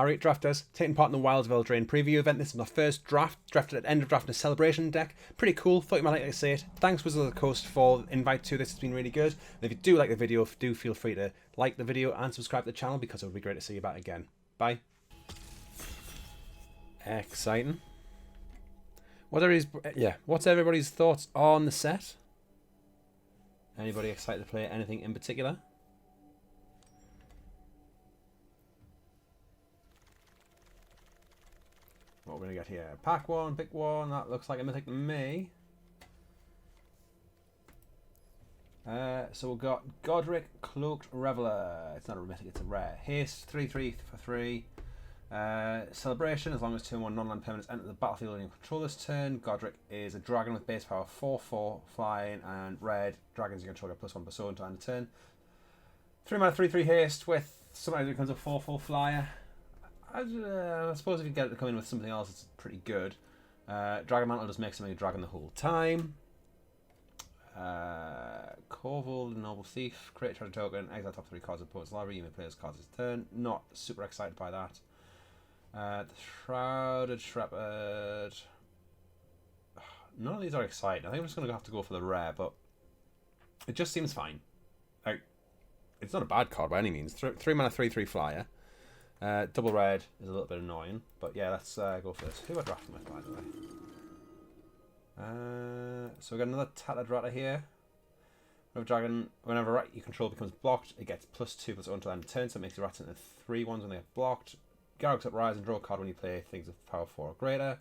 Alright, drafters, taking part in the Wilds of Eldraine preview event. This is my first draft, drafted at end of draft in a celebration deck. Pretty cool, thought you might like to see it. Thanks Wizards of the Coast for the invite to this, it's been really good. And if you do like the video, do feel free to like the video and subscribe to the channel because it would be great to see you back again. Bye. Exciting. What's everybody's thoughts on the set? Anybody excited to play anything in particular? What we're going to get here? Pack one, pick one. That looks like a mythic to me. So we've got Godric, Cloaked Reveler. It's not a mythic, it's a rare. Haste, 3/3 for 3. Celebration, as long as 2 and 1 non-land permanents enter the battlefield and you control this turn. Godric is a dragon with base power 4/4, flying, and red. Dragons you control get +1 per until end of turn. 3 mana 3/3 haste with sometimes it becomes a 4/4 flyer. I suppose if you get it to come in with something else, it's pretty good. Dragon Mantle just makes something a dragon the whole time. Corval, the Noble Thief, create a treasure token, exile top 3 cards of opponent's library, you may play as cards this turn. Not super excited by that. The Shrouded Shepherd. None of these are exciting. I think I'm just going to have to go for the rare, but it just seems fine. Like, it's not a bad card by any means. 3 mana 3/3 flyer. Double red is a little bit annoying, but yeah, let's go for this. Who am I drafting with, by the way? So we got another Tattered Ratter here. Whenever you control becomes blocked, it gets +2/+1 until end of turn, so it makes the rats into 3/1s when they get blocked. Garruk's Uprise and draw a card when you play things of power 4 or greater.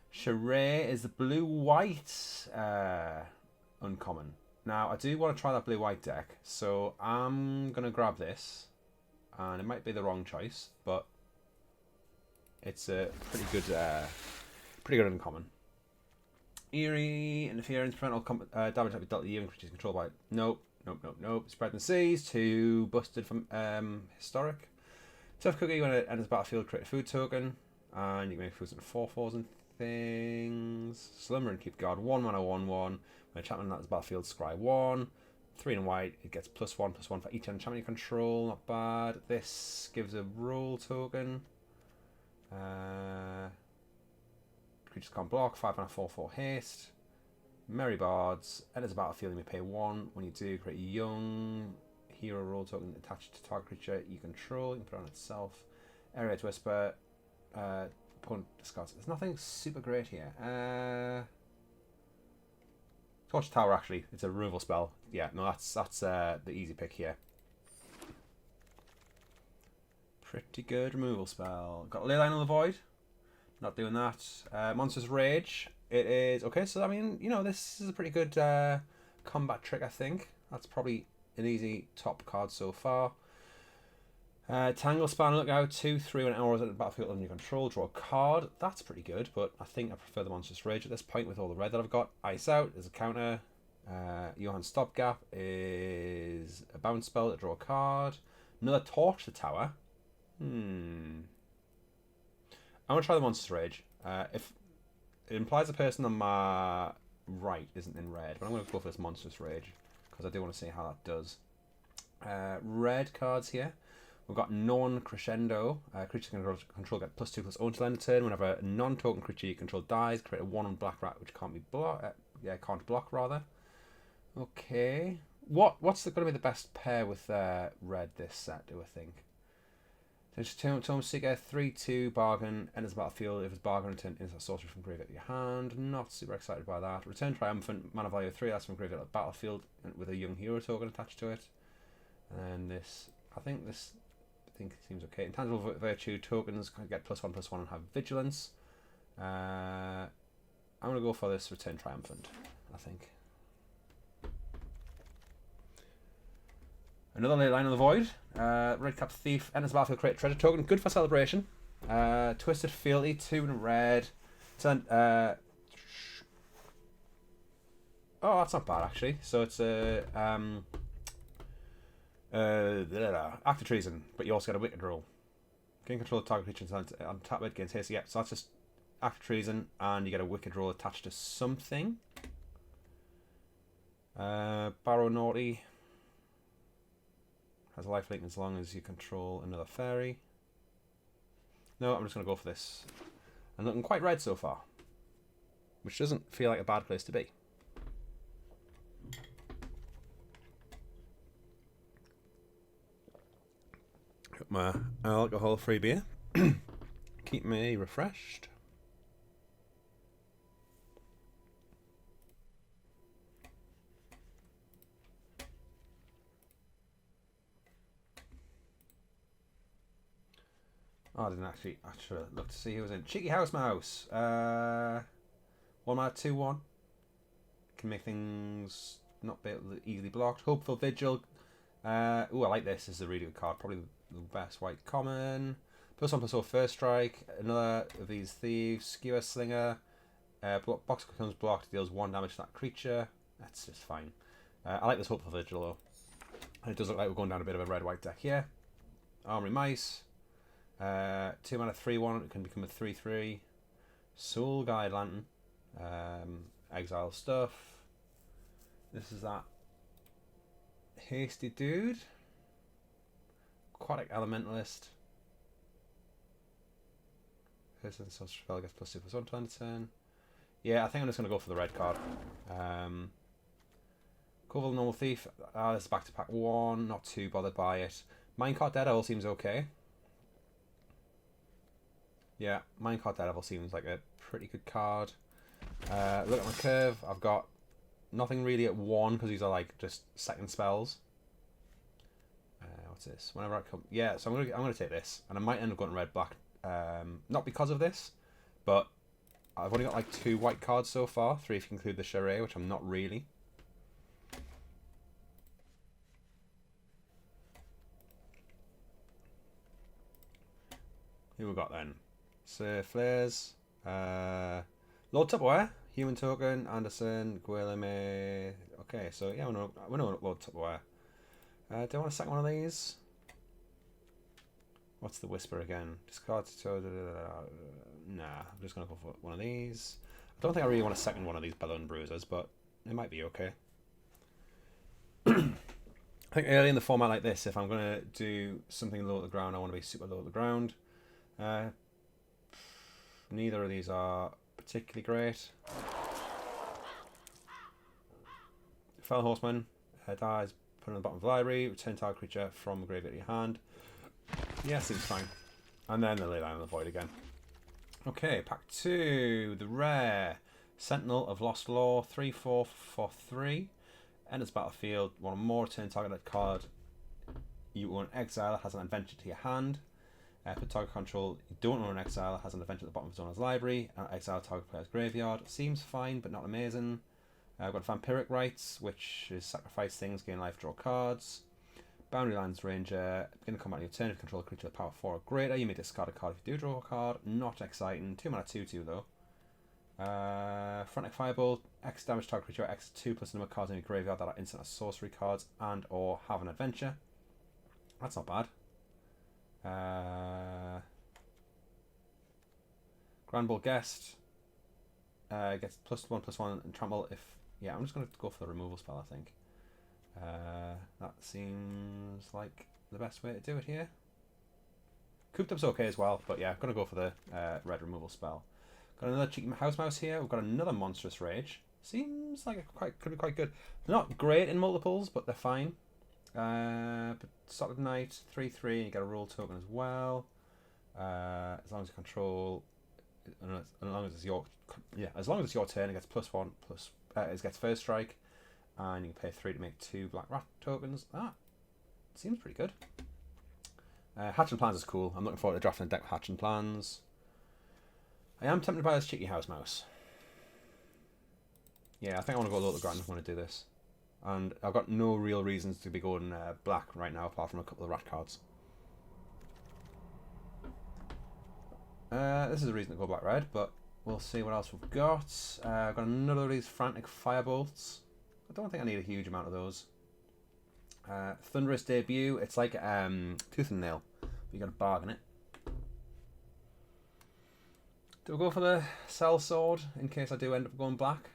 Charade is the blue-white uncommon. Now, I do want to try that blue-white deck, so I'm going to grab this. And it might be the wrong choice, but it's a pretty good uncommon. Eerie Interference, prevent all damage that be dealt to you and creatures controlled by. Nope. Spread the seas to busted from historic. Tough Cookie, when it enters the battlefield, create a food token, and you can make foods into 4/4s and things. Slumber and Keep Guard, 1 mana 1/1. When a enchantment enters the battlefield, scry 1. 3 and white, it gets +1/+1 for each enchantment you control. Not bad. This gives a roll token. Creatures can't block. 5 mana 4/4 haste. Merry Bards. Enters the battlefield, you may pay 1. When you do, create a young hero roll token attached to target creature you control. You can put it on itself. Area's Whisper. Opponent discards. There's nothing super great here. Torch Tower, actually, it's a removal spell. Yeah, no, that's the easy pick here. Pretty good removal spell. Got Leyline of the Void. Not doing that. Monstrous Rage. It is okay. So I mean, you know, this is a pretty good combat trick. I think that's probably an easy top card so far. Tangle Span, look out, 2/3 when arrows at the battlefield under your control, draw a card. That's pretty good, but I think I prefer the Monstrous Rage at this point with all the red that I've got. Ice Out is a counter. Johan's Stopgap is a bounce spell to draw a card. Another Torch the Tower. I'm going to try the Monstrous Rage. If it implies the person on my right isn't in red, but I'm going to go for this Monstrous Rage because I do want to see how that does. Red cards here. We've got Non-Crescendo. Creatures can control get +2/+0 until end of turn. Whenever a non-token creature you control dies, create a 1 black rat which can't be can't block rather. Okay. What's going to be the best pair with red this set? Do I think? Tome Seeker 3/2 bargain enters the battlefield. If it's bargain, return instant sorcery from graveyard to your hand. Not super excited by that. Return Triumphant, mana value 3. That's from graveyard to the battlefield with a young hero token attached to it. And this, I think it seems okay. Intangible Virtue tokens can get +1/+1 and have vigilance. I'm going to go for this Return Triumphant, I think. Another Leyline of the Void. Redcap Thief enters the battlefield, create a treasure token. Good for celebration. Twisted Fealty, 2 in red. Oh, that's not bad actually. So it's a Act of Treason, but you also get a Wicked roll. Gain control of target creature on tap it, gains haste. Yeah, so that's just Act of Treason, and you get a Wicked roll attached to something. Barrow Naughty has lifelink as long as you control another fairy. No, I'm just going to go for this. I'm looking quite red so far, which doesn't feel like a bad place to be. Got my alcohol-free beer. Keep me refreshed. Oh, I didn't actually look to see who was in. Cheeky House Mouse. 1 mana 2/1. Can make things not be easily blocked. Hopeful Vigil. Ooh, I like this. This is a really good card. Probably the best white common. +1/+0 first strike. Another of these thieves. Skewer Slinger. Box becomes blocked. Deals 1 damage to that creature. That's just fine. I like this Hopeful Vigil though. And it does look like we're going down a bit of a red-white deck here. Armory Mice. 2 mana 3/1. It can become a 3/3. Soul Guide Lantern. Exile stuff. This is that hasty dude. Aquatic Elementalist. Person spell gets +2/+1 to end turn. Yeah, I think I'm just going to go for the red card. Corval Normal Thief. This is back to pack 1. Not too bothered by it. Minecart Daredevil seems okay. Yeah, Minecart Daredevil seems like a pretty good card. Look at my curve. I've got nothing really at 1 because these are like just second spells. What's this? Whenever I come, yeah. So I'm gonna take this, and I might end up going red black. Not because of this, but I've only got like 2 white cards so far. 3 if you include the Charade, which I'm not really. Who we got then? Sir Flares, Lord Tupperware, Human Token, Anderson, Guilherme. Okay, so yeah, we know Lord Tupperware. Do I want to second one of these? What's the Whisper again? Discard. Nah, I'm just gonna go for one of these. I don't think I really want to second one of these Balloon Bruisers, but it might be okay. I think early in the format like this, if I'm gonna do something low to the ground, I want to be super low to the ground. Neither of these are particularly great. Fell Horseman dies, put on the bottom of the library, return target creature from the graveyard to your hand. Yeah, seems fine. And then the Leyline of the Void again. Okay, pack 2, the rare Sentinel of Lost Lore, 3/4 for 3. Enters battlefield, 1 or more, return target card you own exile, has an adventure to your hand. Put target control you don't own an exile, has an adventure at the bottom of his owner's library, and exile target player's graveyard. Seems fine, but not amazing. I've got Vampiric Rites, which is sacrifice things, gain life, draw cards. Boundary Lands Ranger, begin the combat on your turn if you control a creature with power 4 or greater. You may discard a card if you do draw a card. Not exciting. 2 mana 2/2 though. Frantic Firebolt, X damage target creature, X2 plus number of cards in your graveyard that are instant or sorcery cards and or have an adventure. That's not bad. Grand Ball Guest gets +1/+1 and trample if... Yeah, I'm just going to go for the removal spell, I think. That seems like the best way to do it here. Cooped Up's okay as well, but yeah, I'm going to go for the red removal spell. Got another Cheeky House Mouse here. We've got another Monstrous Rage. Seems like it could be quite good. They're not great in multiples, but they're fine. But Solid Knight, 3/3, and you get a roll token as well. As long as you control, as long as it's your turn, it gets +1 plus. It gets first strike, and you can pay 3 to make 2 black rat tokens. That seems pretty good. Hatching Plans is cool. I'm looking forward to drafting a deck with Hatching Plans. I am tempted by this Cheeky House Mouse. Yeah, I think I want to go low to the ground if I want to do this. And I've got no real reasons to be going black right now, apart from a couple of rat cards. This is a reason to go black-red, but we'll see what else we've got. I've got another of these Frantic Firebolts. I don't think I need a huge amount of those. Thunderous Debut. It's like Tooth and Nail, but you got to bargain it. Do I go for the Cell Sword in case I do end up going black,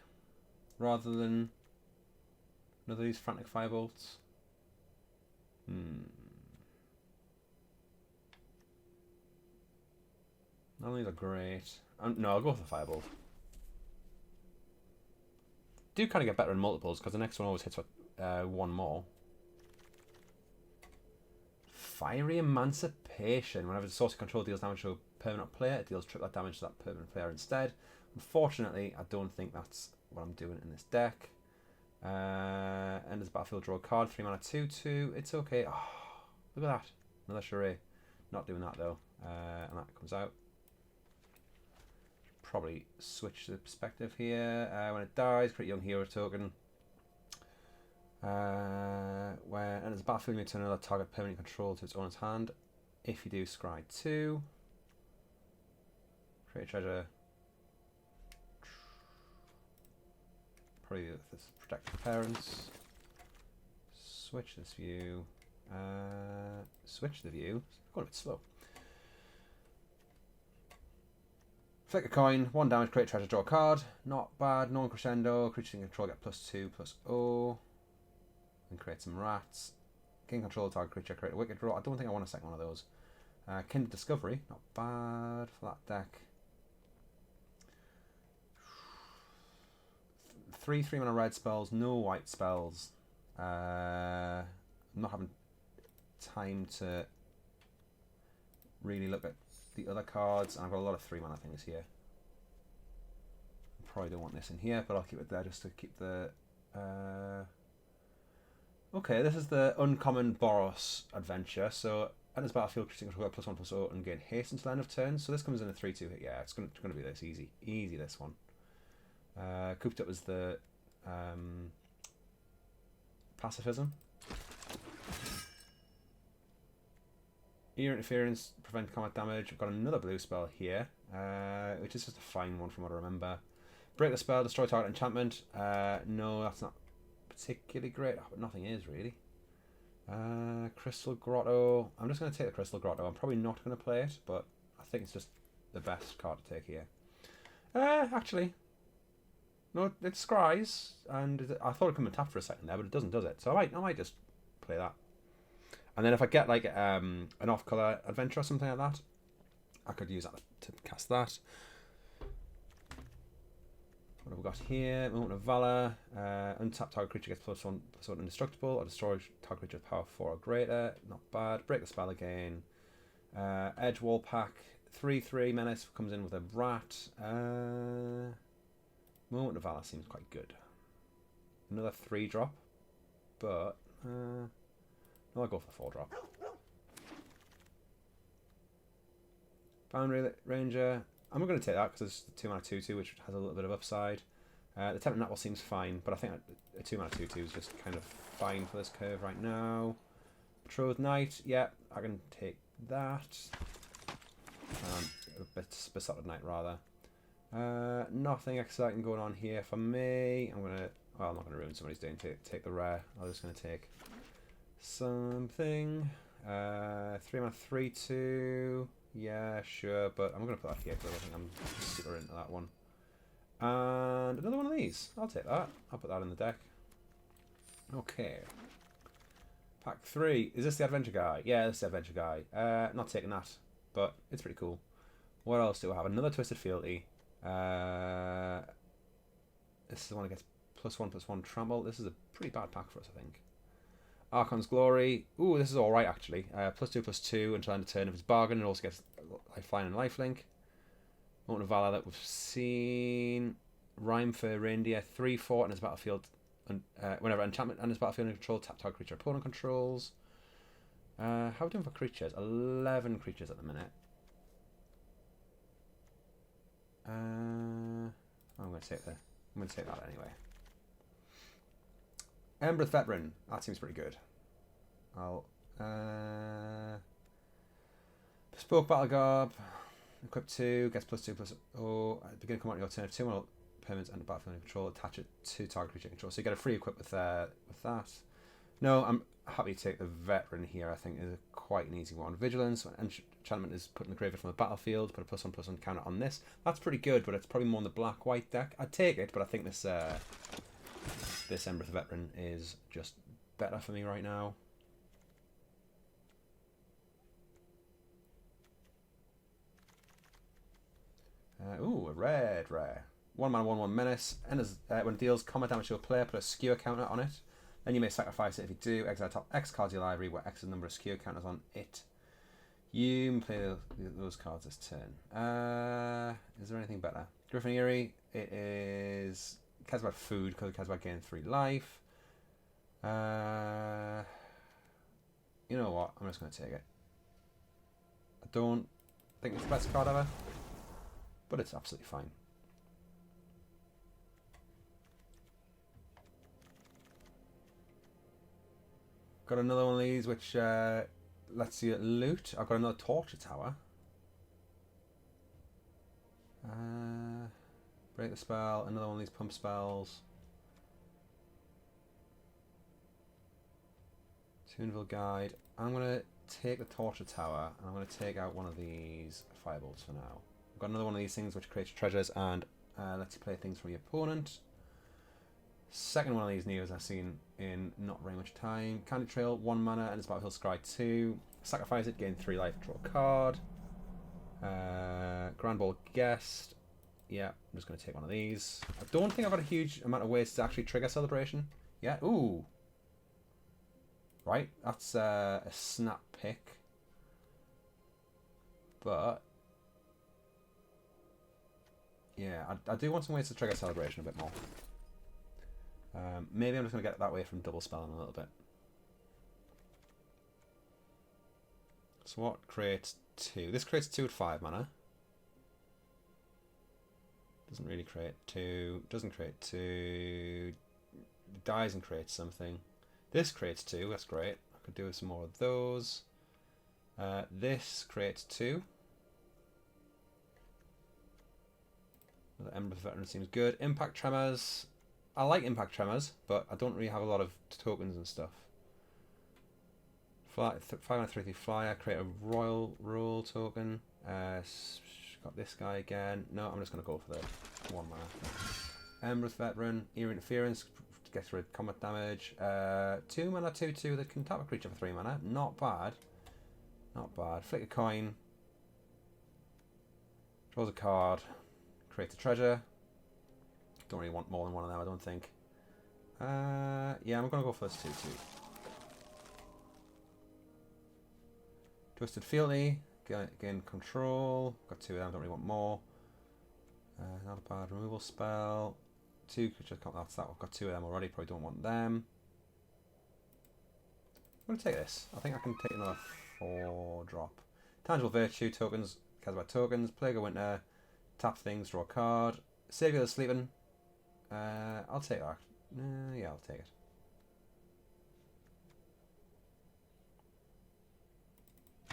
rather than another of these Frantic Firebolts? None of these are great. No, I'll go for the Firebolt. Do kind of get better in multiples because the next one always hits with one more. Fiery Emancipation. Whenever the source of control deals damage to a permanent player, it deals triple that damage to that permanent player instead. Unfortunately, I don't think that's what I'm doing in this deck. End of the battlefield, draw a card, 3 mana, 2/2. It's okay. Oh, look at that. Another charade. Not doing that though. And that comes out. Probably switch the perspective here. When it dies, create young hero token. When enters the battlefield, you may turn another target permanent control to its owner's hand. If you do, scry 2. Create a treasure. Probably this protect your parents. Switch this view. Switch the view. It's going a bit slow. Flick a coin, 1 damage, create treasure, draw a card. Not bad, non-crescendo. Creature in control get +2/+0. And create some rats. Gain control of target creature, create a wicked draw. I don't think I want a second one of those. Kindred Discovery, not bad for that deck. 3 3-mana red spells, no white spells. I'm not having time to really look at the other cards, and I've got a lot of 3-mana things here. Probably don't want this in here, but I'll keep it there just to keep the... Okay, this is the Uncommon Boros adventure. So, enters battlefield, creature control +1/+0 and gain haste until end of turn. So this comes in a 3/2 hit. Yeah, it's going to be this easy. Easy, this one. Cooped up as the pacifism. Ear interference, prevent combat damage. We've got another blue spell here, which is just a fine one from what I remember. Break the spell, destroy target enchantment. No, that's not particularly great, but nothing is really. Crystal Grotto. I'm just going to take the Crystal Grotto. I'm probably not going to play it, but I think it's just the best card to take here. Actually, no, it scries, and I thought it could be tapped for a second there, but it doesn't, does it? So I might just play that. And then if I get like an off-color adventure or something like that, I could use that to cast that. What have we got here? Moment of Valor. Untap target creature gets +1/+1 indestructible, or destroy target creature with power 4 or greater. Not bad. Break the spell again. Edge Wall Pack. 3/3 menace comes in with a rat. Moment of Valor seems quite good. Another 3-drop, but no, I'll go for the 4-drop. Boundary Ranger. I'm not going to take that because it's 2 mana 2/2, which has a little bit of upside. The Tempt Natwell seems fine, but I think a 2 mana 2/2 is just kind of fine for this curve right now. Betrothed Knight, yeah, I can take that. A bit Besotted Knight rather. Nothing exciting going on here for me. I'm not going to ruin somebody's day and take the rare. I'm just going to take something. 3 mana 3/2. Yeah, sure, but I'm going to put that here because I don't think I'm super into that one. And another one of these. I'll take that. I'll put that in the deck. Okay. Pack 3. Is this the Adventure Guy? Yeah, this is the Adventure Guy. Not taking that, but it's pretty cool. What else do I have? Another Twisted Fealty. This is the one that gets +1/+1 trample. This is a pretty bad pack for us, I think. Archon's Glory. Ooh, this is alright actually. +2/+2 until end of turn if it's bargain. It also gets lifeline and lifelink. Moment of Valor that we've seen. Rhyme for Reindeer. 3/4 and his battlefield. And whenever enchantment and his battlefield under control, tap target creature opponent controls. How are we doing for creatures? 11 creatures at the minute. I'm going to take that anyway. Embereth Veteran. That seems pretty good. I'll Bespoke Battle Garb. Equip 2, gets +2/+0. At the beginning of command, your turn, if 2 more permanents under battlefield under control, attach it to target creature control. So you get a free equip with that. No, I'm happy to take the Veteran here. I think is quite an easy one. Vigilance. When enchantment is put in the graveyard from the battlefield, put a +1/+1 counter on this. That's pretty good, but it's probably more in the black-white deck. I'd take it, but I think this Embereth Veteran is just better for me right now. red rare. 1 mana, 1/1 menace. And when it deals combat damage to a player, put a skewer counter on it. Then you may sacrifice it. If you do, exile top X cards of your library, where X is the number of skewer counters on it. You can play those cards this turn. Is there anything better? Griffin Eerie. It is. It cares about food because it cares about gaining 3 life. You know what? I'm just going to take it. I don't think it's the best card ever, but it's absolutely fine. Got another one of these which lets you loot. I've got another torture tower. Break the spell. Another one of these pump spells. Toonville Guide. I'm going to take the torture tower and I'm going to take out one of these firebolts for now. I've got another one of these things which creates treasures and lets you play things from your opponent. Second one of these news I've seen in not very much time. Candy Trail, 1 mana and it's Battlefield Scry 2. Sacrifice it, gain 3 life, draw a card. Grand Ball Guest. Yeah, I'm just going to take one of these. I don't think I've got a huge amount of ways to actually trigger Celebration. Yeah, ooh. Right, that's a snap pick. But yeah, I do want some ways to trigger Celebration a bit more. Maybe I'm just going to get that way from double spelling a little bit. So what creates 2? This creates 2 at 5 mana. Doesn't really create 2. Doesn't create 2. Dies and creates something. This creates 2. That's great. I could do with some more of those. This creates 2. The Ember Veteran seems good. Impact Tremors. I like Impact Tremors, but I don't really have a lot of tokens and stuff. 5/3/3 flyer. Create a Royal Rule token. Got this guy again. No, I'm just going to go for the 1 mana. Ember's Veteran. Eerie Interference. Gets rid of combat damage. 2 mana, 2/2 that can tap a creature for 3 mana. Not bad. Not bad. Flick a coin. Draws a card. Creates a treasure. Don't really want more than one of them, I don't think. Yeah, I'm going to go for this 2/2. Twisted Fealty. Gain control. Got 2 of them, don't really want more. Not a bad removal spell. 2 creatures, that's that. I've got 2 of them already, probably don't want them. I'm going to take this. I think I can take another 4 drop. Tangible Virtue tokens. Cares about tokens. Plague of Winter. Tap things, draw a card. Savior the Sleeping. I'll take that. Yeah, I'll take it.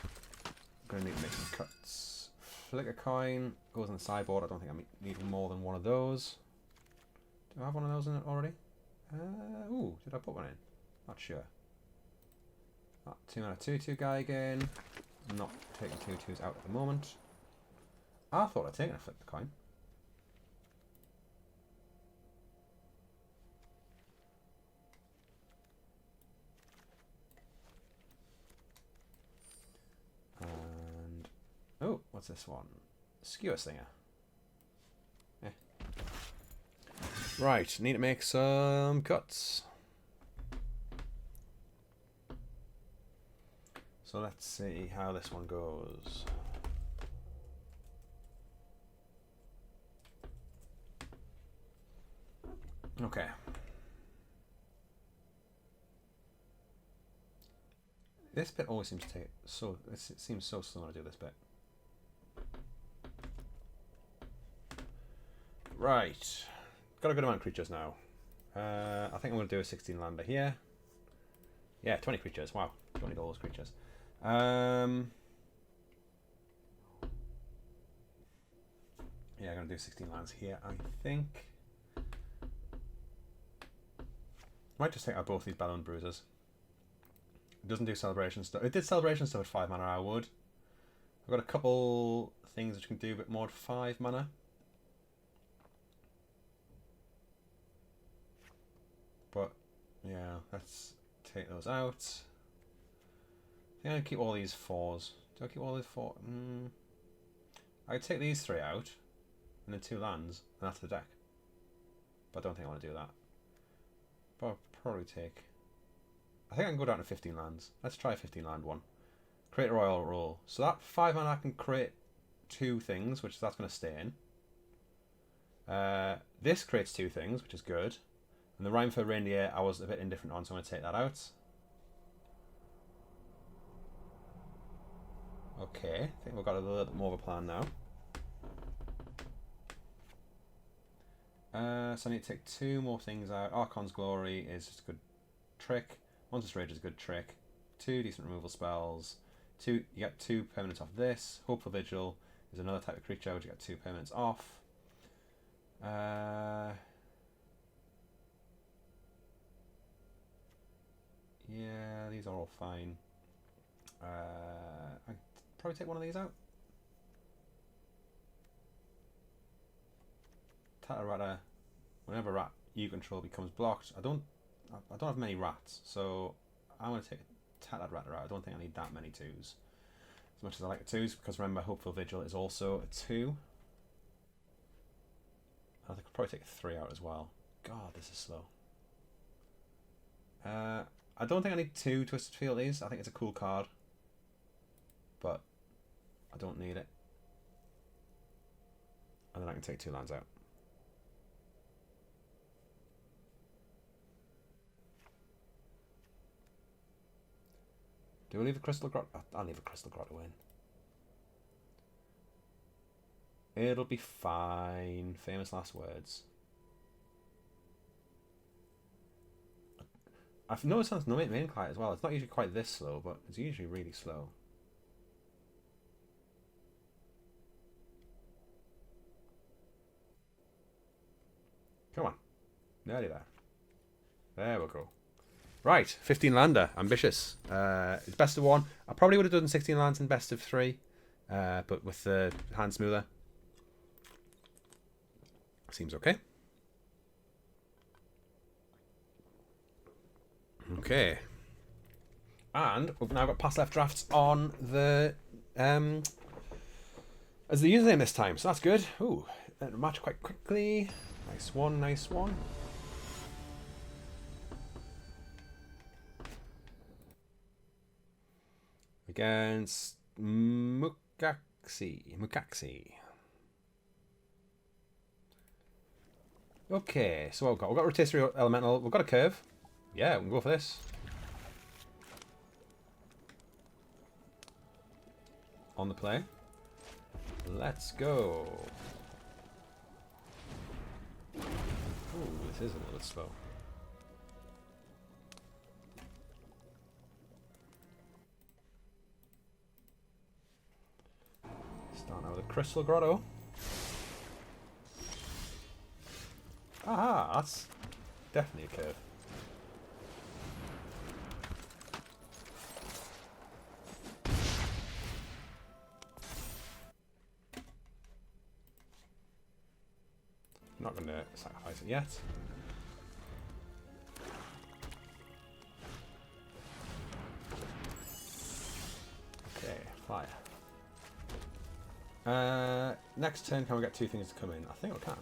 I'm going to need to make some cuts. Flick a coin. Goes on the sideboard. I don't think I need more than one of those. Do I have one of those in it already? Ooh, did I put one in? Not sure. 2 mana 2/2 guy again. I'm not taking 2/2s out at the moment. I thought I'd taken a Flip the Coin. And oh, what's this one? Skewer Slinger. Right, need to make some cuts. So let's see how this one goes. Okay. This bit always seems to take so. It seems so slow to do this bit. Right. Got a good amount of creatures now. I think I'm going to do a 16 lander here. Yeah, 20 creatures. Wow, 20 all those creatures. Yeah, I'm going to do 16 lands here, I think. Might just take out both these Bellowing Bruisers. It doesn't do celebration stuff. It did celebration stuff at 5 mana, I would. I've got a couple things which can do a bit more at 5 mana. But, yeah, let's take those out. I think I'm going to keep all these 4s. Do I keep all these 4? I could take these 3 out. and then 2 lands, and that's the deck. But I don't think I want to do that. But I'll probably take... I think I can go down to 15 lands. Let's try a 15 land one. Create a royal roll. So that 5 mana I can create 2 things, which that's going to stay in. This creates 2 things, which is good. And the Rhyme for Reindeer I was a bit indifferent on, so I'm going to take that out. Okay, I think we've got a little bit more of a plan now. So I need to take 2 more things out. Archon's Glory is just a good trick. Monstrous Rage is a good trick. 2 decent removal spells. You get 2 permanents off this. Hopeful Vigil is another type of creature which you get 2 permanents off. Yeah, these are all fine. I'd probably take one of these out. Tatarata. Whenever a rat you control becomes blocked, I don't have many rats, so I'm going to take Tatarata out. I don't think I need that many 2s. As much as I like the 2s, because remember, Hopeful Vigil is also a 2. I could probably take 3 out as well. God, this is slow. I don't think I need 2 Twisted Fealties. I think it's a cool card, but I don't need it. And then I can take 2 lands out. Do I leave a Crystal Grotto? I'll leave a Crystal Grotto in. It'll be fine. Famous last words. I've noticed on the main client as well. It's not usually quite this slow, but it's usually really slow. Come on. Nearly there. There we go. Right, 15 lander, ambitious. It's best of 1. I probably would have done 16 lands in best of 3, but with the hand smoother, seems okay. Okay, and we've now got pass left drafts on the as the username this time, so that's good. Ooh, match quite quickly. Nice one, nice one. Against Mukaxi. Okay, so we've got Rotisserie Elemental, we've got a curve. Yeah, we can go for this. On the play. Let's go. Ooh, this is a little bit slow. Start now with a Crystal Grotto. Aha, that's definitely a curve. I'm not going to sacrifice it yet. Okay, fire. Next turn, can we get 2 things to come in? I think we can.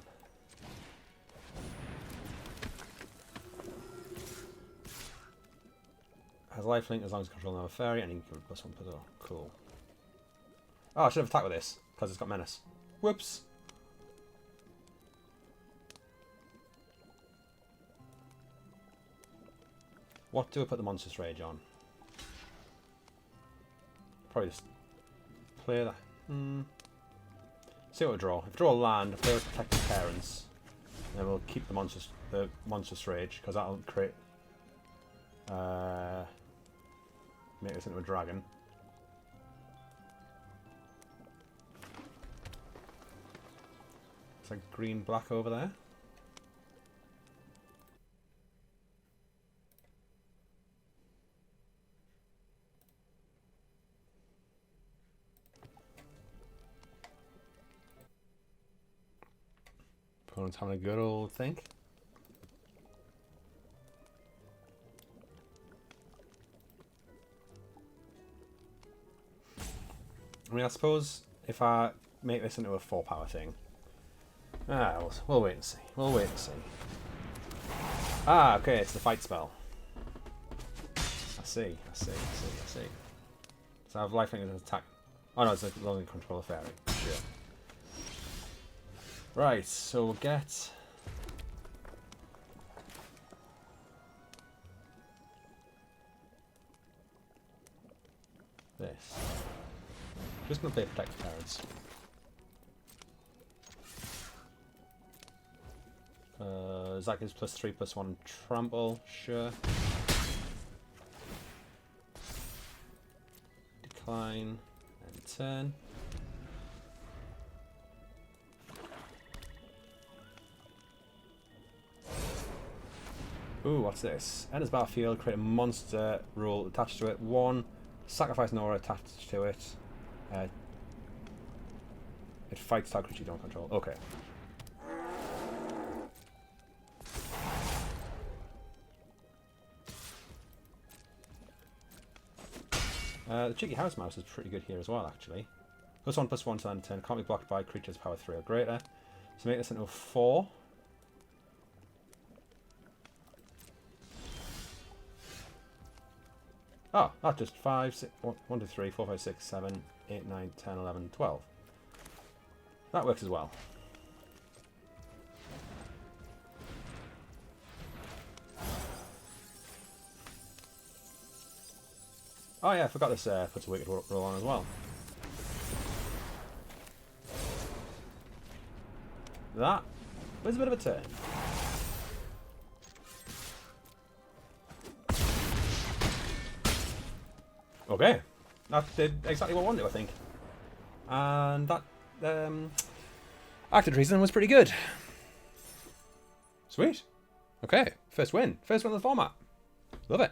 Has lifelink as long as control another fairy, and you can give it +1 puzzle. Cool. Oh, I should have attacked with this, because it's got menace. Whoops! What do I put the Monstrous Rage on? Probably just play that. See what we draw. If we draw a land, if we protect the parents, then we'll keep the Monstrous Rage, because that'll create make this into a dragon. It's like green-black over there. Opponent's having a good old think. I mean, I suppose if I make this into a 4-power thing, Ah, we'll wait and see. We'll wait and see. Ah, okay, it's the fight spell. I see. So I have lifelink as an attack. Oh no, it's a lonely controller fairy. Sure. Right, so we'll get this. Just gonna play protected cards. That gives +3/+1 trample, sure. Decline and turn. Ooh, what's this? Enters battlefield, create a monster rule attached to it. 1, sacrifice an aura attached to it. It fights target creature you don't control. Okay. The cheeky house mouse is pretty good here as well, actually. +1/+1 to end turn. Can't be blocked by creatures power 3 or greater. So make this into a 4. Oh, that's just 5, 6, 1, 2, 3, 4, 5, 6, 7, 8, 9, 10, 11, 12. That works as well. Oh yeah, I forgot this puts a wicked roll on as well. That was a bit of a turn. Okay, that did exactly what I wanted, I think. And that active reason was pretty good. Sweet. Okay, first win. First win of the format. Love it.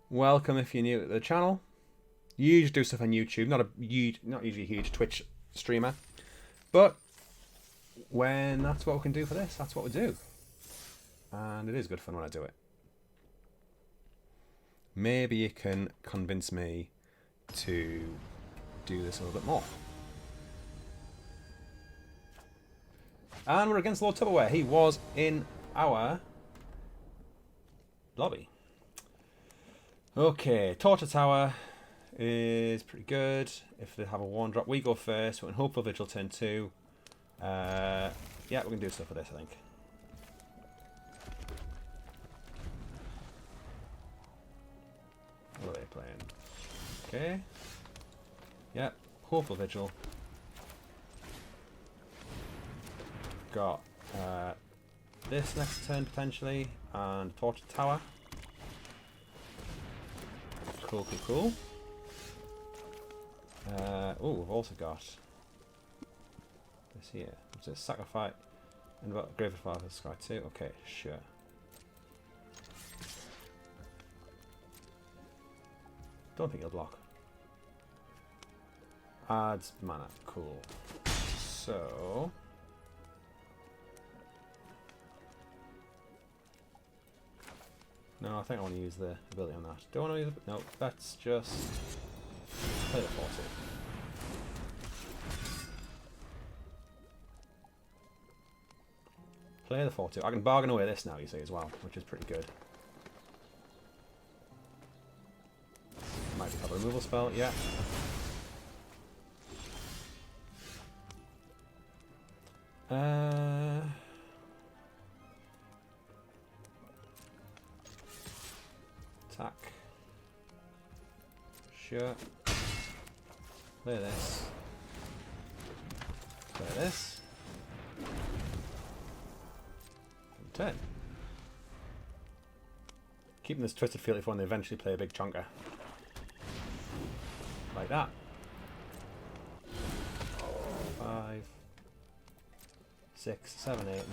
Welcome if you're new to the channel. Usually do stuff on YouTube, not usually a huge Twitch streamer, but when that's what we can do for this, that's what we do, and it is good fun when I do it. Maybe you can convince me to do this a little bit more. And we're against Lord Tupperware. He was in our lobby. Okay, Torture Tower is pretty good. If they have a 1-drop, we go first. We're in Hopeful Vigil turn 2. Yeah, we can do stuff with this, I think. What are they playing? Okay. Yep, Hopeful Vigil. Got this next turn potentially, and Torture Tower. Cool. Oh, we've also got this here. It's a sacrifice and Grave of Father Sky 2. Okay, sure. Don't think he'll block. Adds mana. Cool. So no, I think I want to use the ability on that. Don't want to use it. No, that's just play the 40. Play the 40. I can bargain away this now, you see, as well, which is pretty good. Might have a removal spell, yeah. Attack. Sure. Play this. Play this. And turn. Keeping this Twisted Feely for when they eventually play a big chunker. Like that. 5, 6, 7, 8, 9,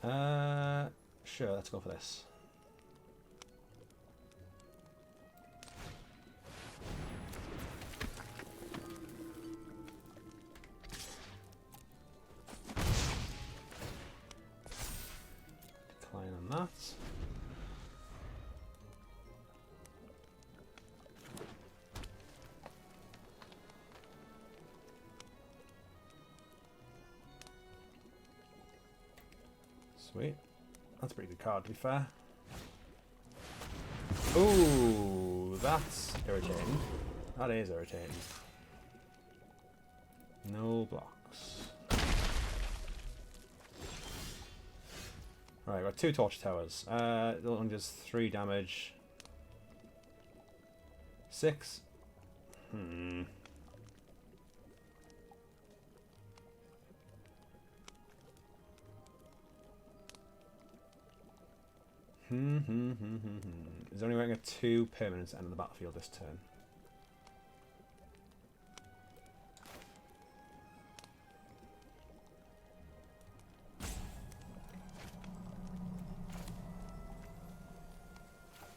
10. Sure, let's go for this. on that. Sweet. That's a pretty good card, to be fair. Ooh, that's irritating. That is irritating. No blocks. Right, got 2 torch towers. It only does 3 damage. 6. Is only wearing a 2 permanents end of the battlefield this turn.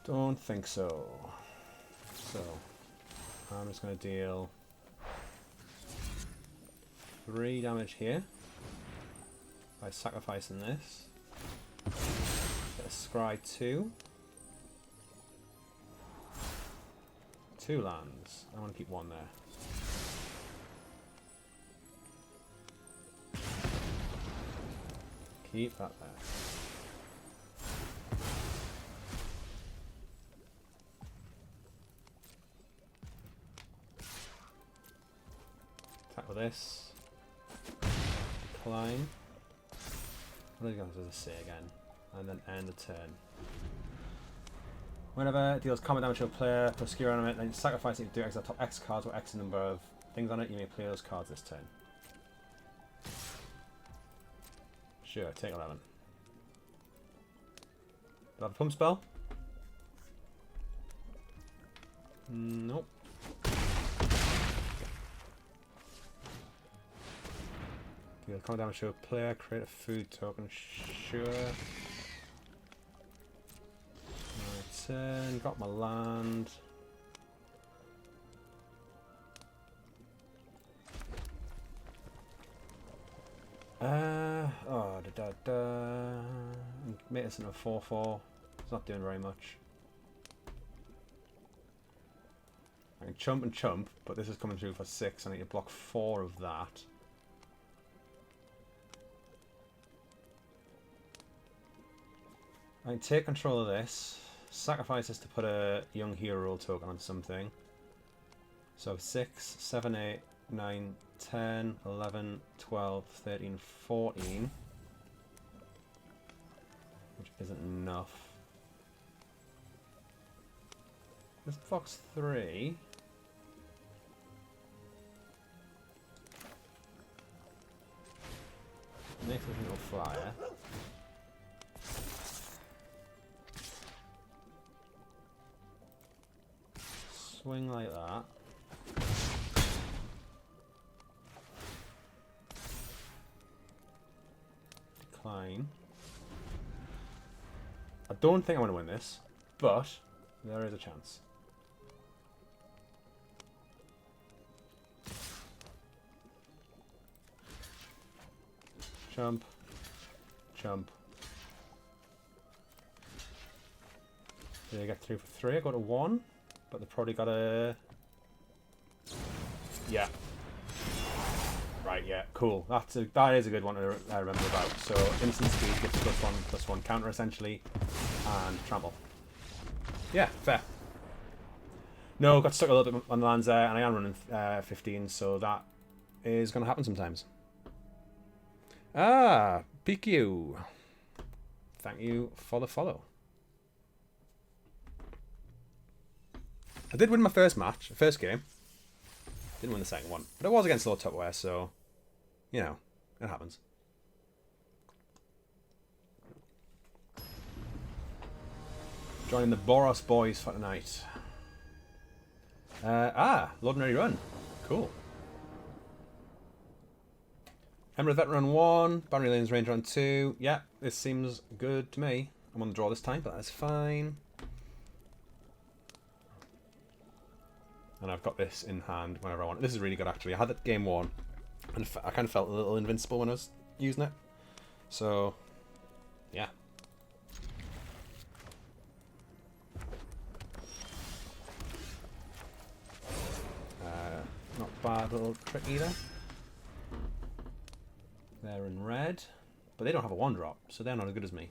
Don't think so. So, I'm just going to deal 3 damage here by sacrificing this. Get a scry 2. 2 lands. I want to keep 1 there. Keep that there. Attack with this. Decline. What are you going to say again? And then end the turn. Whenever it deals combat damage to a player, plus skill on it, then sacrifice it to do X top X cards with X number of things on it. You may play those cards this turn. Sure, take 11. Do I have a pump spell? Nope. Deal combat damage to a player, create a food token. Sure. Turn, got my land. Make this into a 4/4. It's not doing very much. I can chump and chump, but this is coming through for 6. I need to block 4 of that. I can take control of this. Sacrifice this to put a young hero rule token on something. So 6, 7, 8, 9, 10, 11, 12, 13, 14. Which isn't enough. This box 3. Makes it into a flyer. Swing like that. Decline. I don't think I'm going to win this, but there is a chance. Jump. Jump. Did I get through for 3? I got a 1. But they've probably got a... Yeah. Right, yeah, cool. That is a good one to remember about. So, instant speed gets +1/+1 counter, essentially. And trample. Yeah, fair. No, got stuck a little bit on the lands there, and I am running 15, so that is going to happen sometimes. Ah, PQ. Thank you for the follow. I did win my first match, first game. Didn't win the second one. But it was against Lord Tupperware, so, you know, it happens. Joining the Boros boys for tonight. Lord Mary Run. Cool. Emerald Veteran 1, Boundary Lanes Ranger on 2. Yeah, this seems good to me. I'm on the draw this time, but that's fine. And I've got this in hand whenever I want. This is really good, actually. I had that game 1, and I kind of felt a little invincible when I was using it. So, yeah. bad little trick either. They're in red, but they don't have a 1-drop, so they're not as good as me.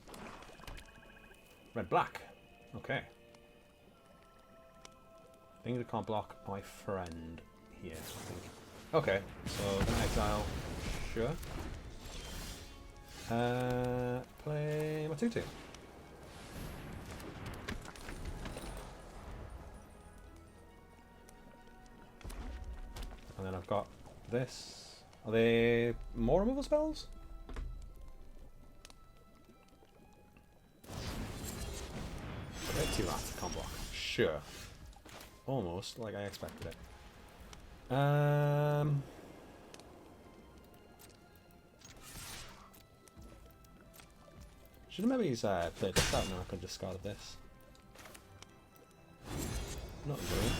Red-black. Okay. Things that can't block my friend here, I think. Okay, so gonna exile. Sure. Play my 2-2. And then I've got this. Are they more removal spells? Okay, 2 rats, can't block. Sure. Almost like I expected it. Should have maybe played this out now. I could discard this. Not really.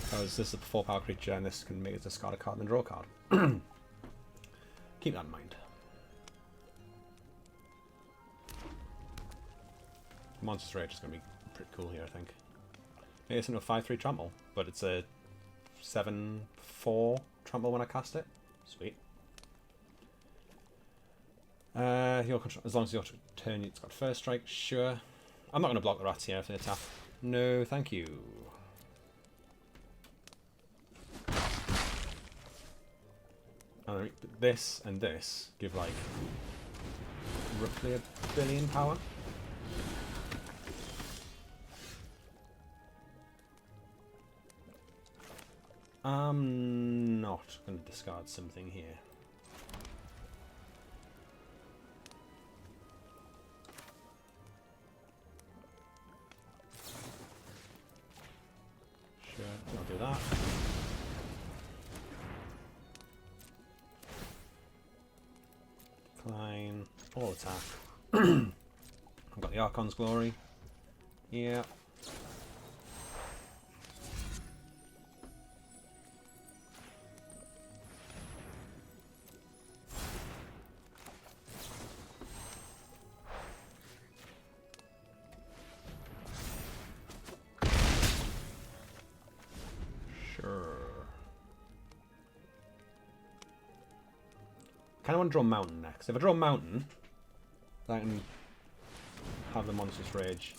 Because this is a 4-power creature and this can make it discard a card and then draw a card. Keep that in mind. Monstrous Rage is going to be pretty cool here, I think. Maybe it's into a 5-3 trample, but it's a 7-4 trample when I cast it. Sweet. Your control, as long as your turn it's got first strike, sure. I'm not going to block the rats here if they attack. No, thank you. And this and this give like roughly 1 billion power. I'm not going to discard something here. Sure, I'll do that. Decline, all attack. I've got the Archon's Glory. Yeah. I kind of want to draw Mountain next. If I draw Mountain, I can have the Monstrous Rage.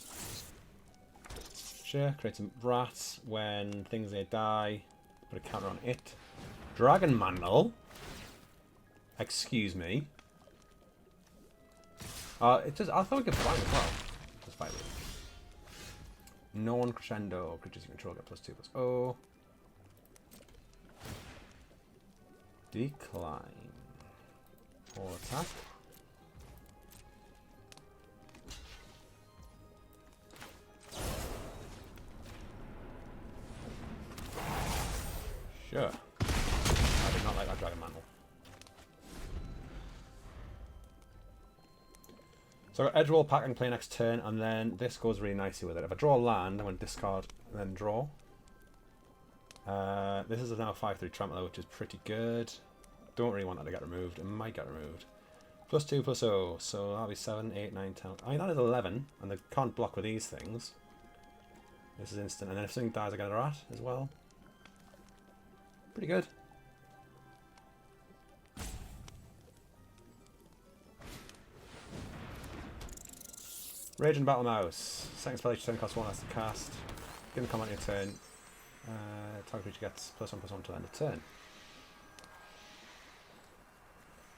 Sure, create some rats when things they die. Put a counter on it. Dragon Mantle. Excuse me. It just I thought we could fight as well. Just fight with it. Non-crescendo creatures you control get +2/+0. Decline. Or attack. Sure. I did not like that Dragon Mantle. So I got Edgewall, pack and play next turn, and then this goes really nicely with it. If I draw a land, I'm going to discard and then draw. This is now a 5/3 Trampler, which is pretty good. Don't really want that to get removed. It might get removed. +2/+0. So that'll be 7, 8, 9, 10. I mean, that is 11. And they can't block with these things. This is instant. And then if something dies, I get a rat as well. Pretty good. Raging Battle Mouse. Second spell each turn costs 1 less to cast. Give them combat on your turn. Target creature gets +1/+1 to end of turn.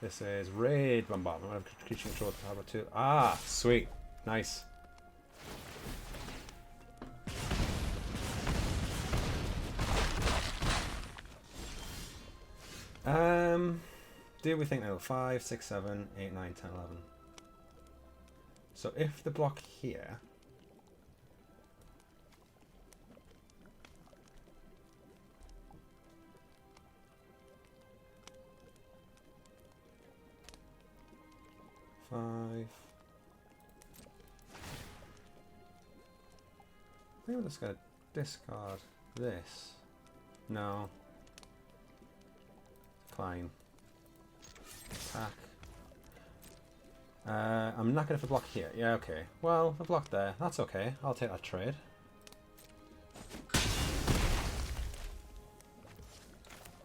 This is Raid Bombardment. I'm creature control power 2. Ah, sweet. Nice. Do we think now? 5, 6, 7, 8, 9, 10, 11. So if the block here. I think I'm just going to discard this. No. Decline. Attack. I'm not going to block here. Yeah, okay. Well, I blocked there. That's okay. I'll take that trade.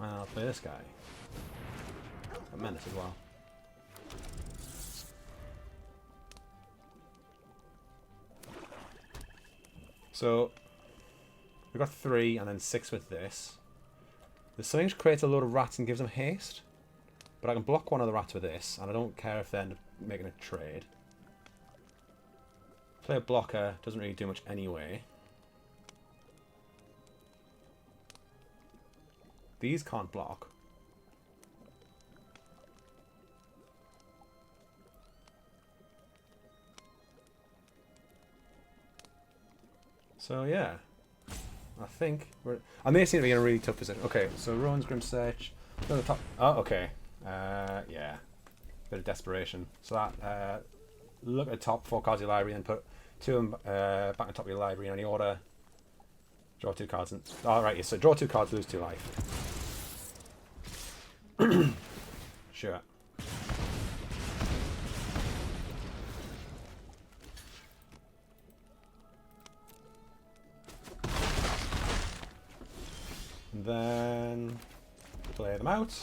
And I'll play this guy. A menace as well. So we've got 3 and then 6 with this. There's something which creates a load of rats and gives them haste. But I can block one of the rats with this, and I don't care if they end up making a trade. Play a blocker, doesn't really do much anyway. These can't block. So yeah, I think we're... And they seem to be in a really tough position. Okay, so Rowan's Grim Search. Go to the top. Oh, okay. Yeah. Bit of desperation. So that, look at the top 4 cards of your library and put 2 of them back on top of your library in any order. Draw 2 cards. And, right, so draw 2 cards, lose 2 life. Sure. And then play them out.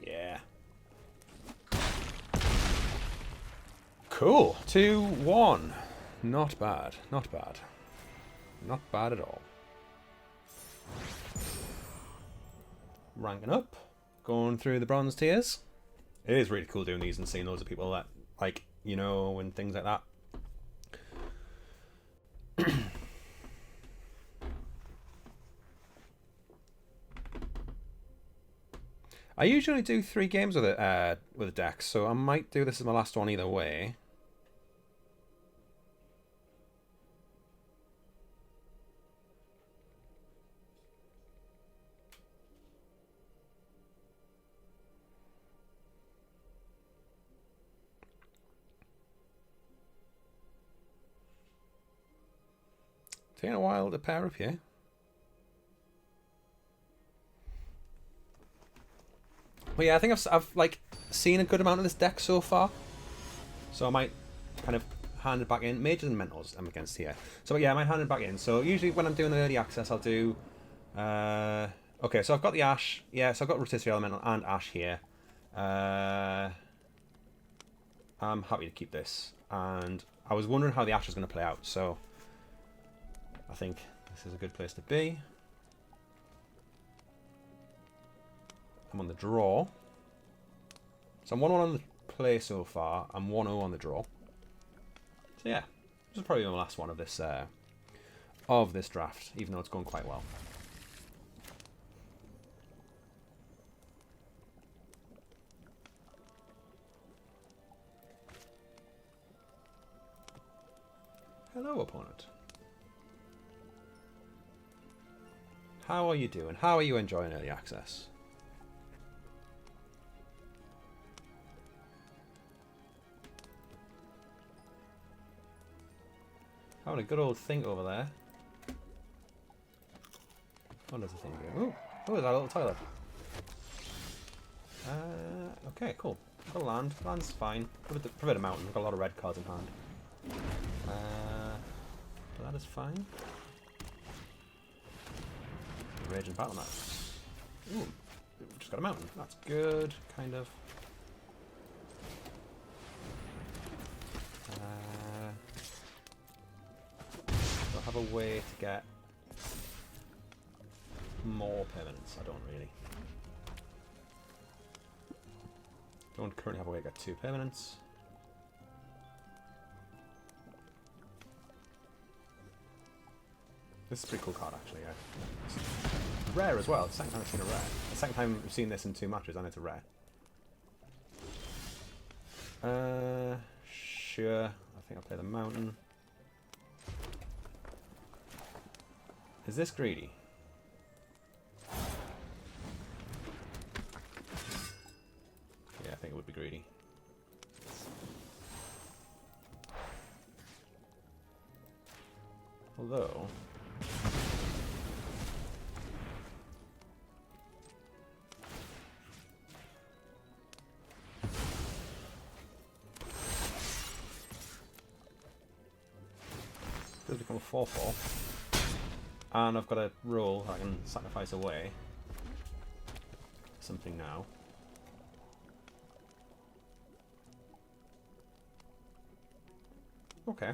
Yeah. Cool. 2-1. Not bad. Not bad. Not bad at all. Ranking up. Going through the bronze tiers. It is really cool doing these and seeing loads of people that, like, you know, and things like that. I usually do 3 games with a deck, so I might do this as my last one either way. Taking a while to pair up here. Well, yeah, I think I've like seen a good amount of this deck so far, so I might kind of hand it back in. Mages and Mentors I'm against here, so yeah, I might hand it back in. So usually when I'm doing early access, I'll do. Okay, so I've got the Ash. Yeah, so I've got Rotisserie Elemental and Ash here. I'm happy to keep this, and I was wondering how the Ash was going to play out, so I think this is a good place to be. I'm on the draw. So I'm 1-1 on the play so far. I'm 1-0 on the draw. So yeah, this is probably my last one of this draft, even though it's going quite well. Hello, opponent. How are you doing? How are you enjoying early access? Having a good old think over there. What does the thing do? Ooh, there's our little toilet. Okay, cool. Got a land. Land's fine. Prevent a mountain. Got a lot of red cards in hand. But that is fine. Raging battle maps. Ooh, just got a mountain. That's good, kind of. Do I have a way to get more permanents? I don't really. Don't currently have a way to get 2 permanents. This is a pretty cool card, actually, yeah. It's rare as well. It's the second time I've seen a rare. The second time I've seen this in 2 matches, and it's a rare. Sure. I think I'll play the mountain. Is this greedy? Yeah, I think it would be greedy. Although... could become a 4/4. And I've got a rule that I can sacrifice away. Something now. Okay.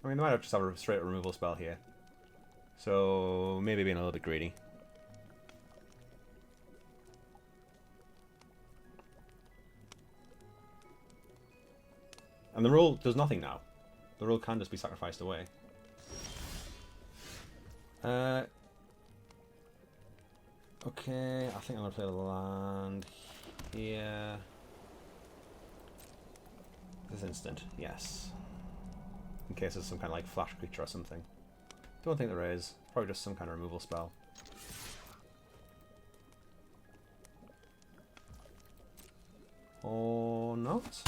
I mean, they might have just have a straight removal spell here. So, maybe being a little bit greedy. And the rule does nothing now. The rule can just be sacrificed away. Okay, I think I'm going to play the land here. This instant, yes. In case there's some kind of like flash creature or something. Don't think there is. Probably just some kind of removal spell. Or not?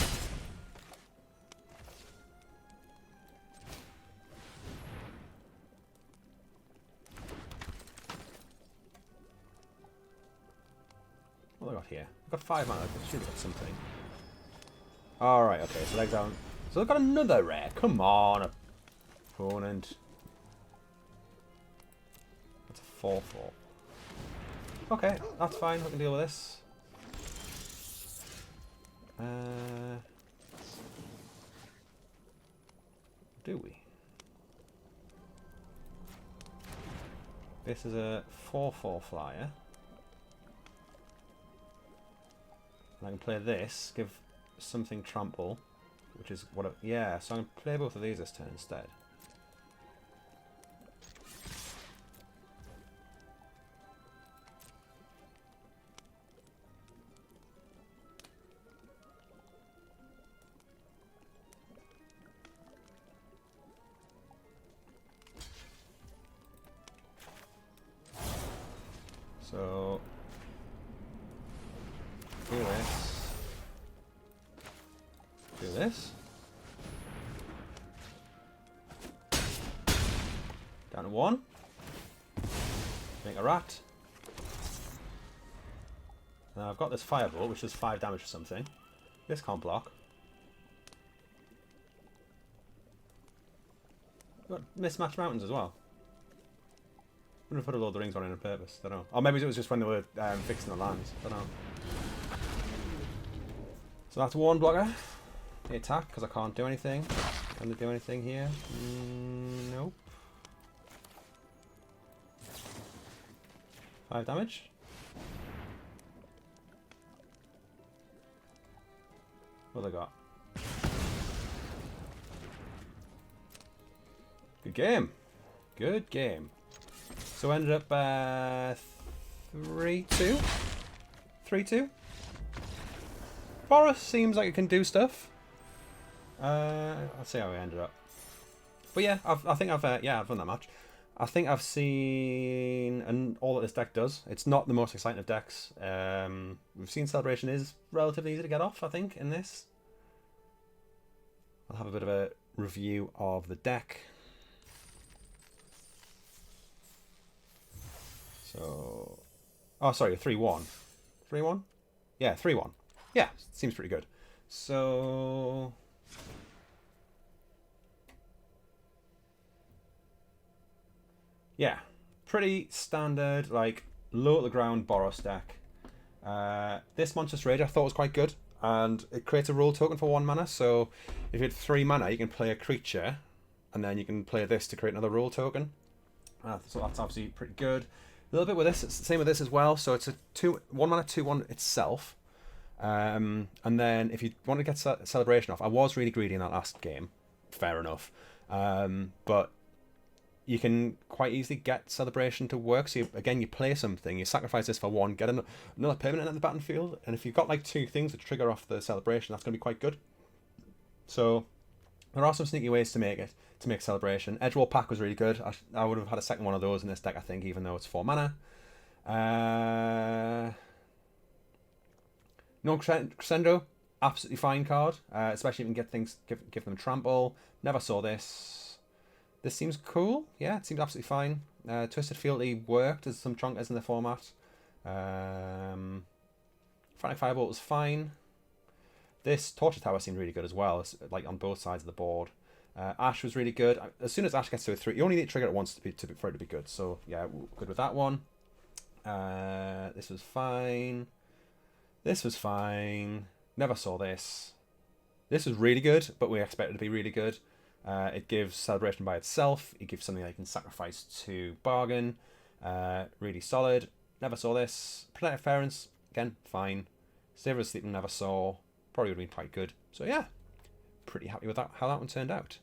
What have I got here? I've got 5 mana. I should have got something. Alright, okay, so leg down. So they've got another rare. Come on, opponent. That's a 4/4. Okay, that's fine. I can deal with this. Do we? This is a 4/4 flyer. And I can play this, give something trample, which is what yeah, so I can play both of these this turn instead. So do this. Do this. Down to 1. Make a rat. Now I've got this firebolt, which does 5 damage or something. This can't block. I've got mismatched mountains as well. I wouldn't have put a Lord of the Rings on it on purpose. Don't know. Or maybe it was just when they were fixing the lands. Don't know. So that's 1 blocker. The attack, because I can't do anything. Can they do anything here? Nope. 5 damage. What have they got? Good game. Good game. So ended up 3-2. 3-2. Boros seems like it can do stuff. Let's see how we ended up. But yeah, I think I've won that match. I think I've seen all that this deck does. It's not the most exciting of decks. We've seen Celebration is relatively easy to get off, I think, in this. I'll have a bit of a review of the deck. So, oh sorry, 3-1. 3-1? Yeah, 3-1. Yeah, seems pretty good. So, yeah, pretty standard, like low to the ground Boros deck. This Monstrous Rage I thought was quite good, and it creates a rule token for 1 mana. So if you had 3 mana, you can play a creature, and then you can play this to create another rule token. So that's obviously pretty good. A little bit with this, it's the same with this as well. So it's a 1 mana 2/1 itself. And then if you want to get Celebration off, I was really greedy in that last game, fair enough. But you can quite easily get Celebration to work. So you play something, you sacrifice this for 1, get another permanent in the battlefield, and if you've got like 2 things that trigger off the Celebration, that's going to be quite good. So there are some sneaky ways to make Celebration. Edgewall Pack was really good. I would have had a second one of those in this deck, I think, even though it's 4 mana. No Crescendo, absolutely fine card, especially if you can give them trample. Never saw this. This seems cool. Yeah, it seems absolutely fine. Twisted Fealty worked as some chunkers in the format. Frantic Firebolt was fine. This Torture Tower seemed really good as well, like on both sides of the board. Ash was really good. As soon as Ash gets to a 3, you only need to trigger it once for it to be good. So yeah, good with that one. This was fine. This was fine. Never saw this. This was really good, but we expect it to be really good. It gives Celebration by itself. It gives something that you can sacrifice to bargain. Really solid. Never saw this. Protective Parents, again, fine. Saver of Sleeping, never saw. Probably would have been quite good. So yeah, pretty happy with that. How that one turned out.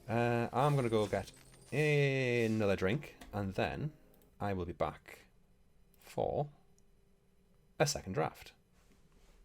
I'm going to go get another drink, and then I will be back for a second draft.